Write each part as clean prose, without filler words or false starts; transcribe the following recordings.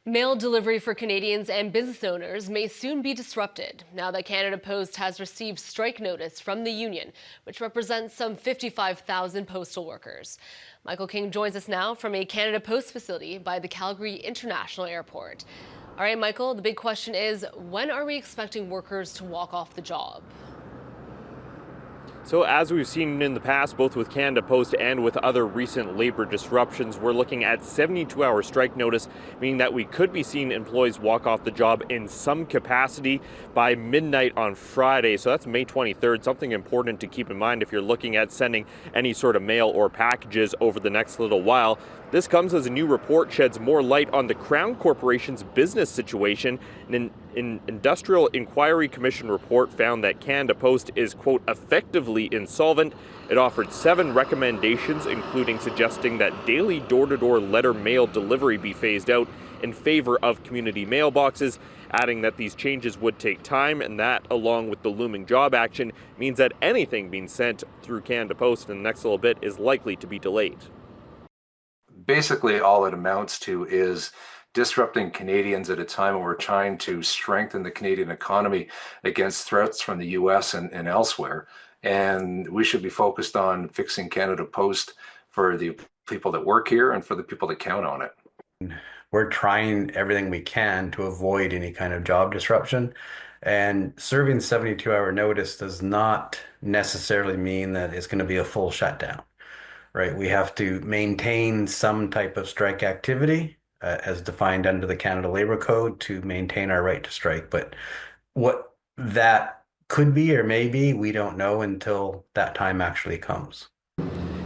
Mail delivery for Canadians and business owners may soon be disrupted now that Canada Post has received strike notice from the union, which represents some 55,000 postal workers. Michael King joins us now from a Canada Post facility by the Calgary International Airport. All right, Michael, the big question is, when are we expecting workers to walk off the job? So as we've seen in the past, both with Canada Post and with other recent labor disruptions, we're looking at 72-hour strike notice, meaning that we could be seeing employees walk off the job in some capacity by midnight on Friday. So that's May 23rd, something important to keep in mind if you're looking at sending any sort of mail or packages over the next little while. This comes as a new report sheds more light on the Crown Corporation's business situation. An Industrial Inquiry Commission report found that Canada Post is, quote, effectively insolvent. It offered 7 recommendations, including suggesting that daily door-to-door letter mail delivery be phased out in favor of community mailboxes, adding that these changes would take time, and that, along with the looming job action, means that anything being sent through Canada Post in the next little bit is likely to be delayed. Basically, all it amounts to is disrupting Canadians at a time when we're trying to strengthen the Canadian economy against threats from the US and elsewhere. And we should be focused on fixing Canada Post for the people that work here and for the people that count on it. We're trying everything we can to avoid any kind of job disruption. And serving 72-hour notice does not necessarily mean that it's going to be a full shutdown. Right, we have to maintain some type of strike activity as defined under the Canada Labor Code to maintain our right to strike. But what that could be or may be, we don't know until that time actually comes.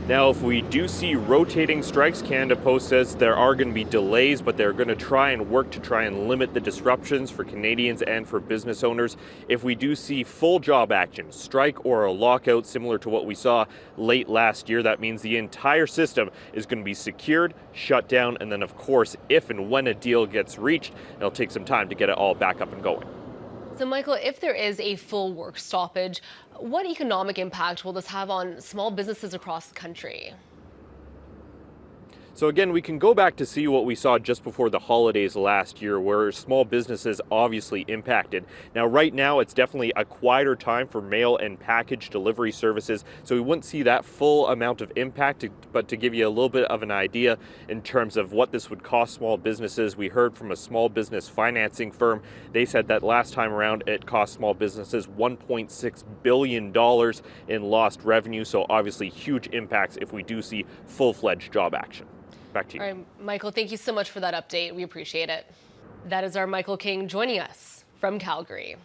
Now, if we do see rotating strikes, Canada Post says there are going to be delays, but they're going to try and work to try and limit the disruptions for Canadians and for business owners. If we do see full job action, strike or a lockout similar to what we saw late last year, that means the entire system is going to be secured, shut down, and then, of course, if and when a deal gets reached, it'll take some time to get it all back up and going. So, Michael, if there is a full work stoppage, what economic impact will this have on small businesses across the country? So again, we can go back to see what we saw just before the holidays last year, where small businesses obviously impacted. Now, right now, it's definitely a quieter time for mail and package delivery services, so we wouldn't see that full amount of impact. But to give you a little bit of an idea in terms of what this would cost small businesses, we heard from a small business financing firm. They said that last time around, it cost small businesses $1.6 billion in lost revenue, so obviously huge impacts if we do see full-fledged job action. Back to you. All right, Michael, thank you so much for that update. We appreciate it. That is our Michael King joining us from Calgary.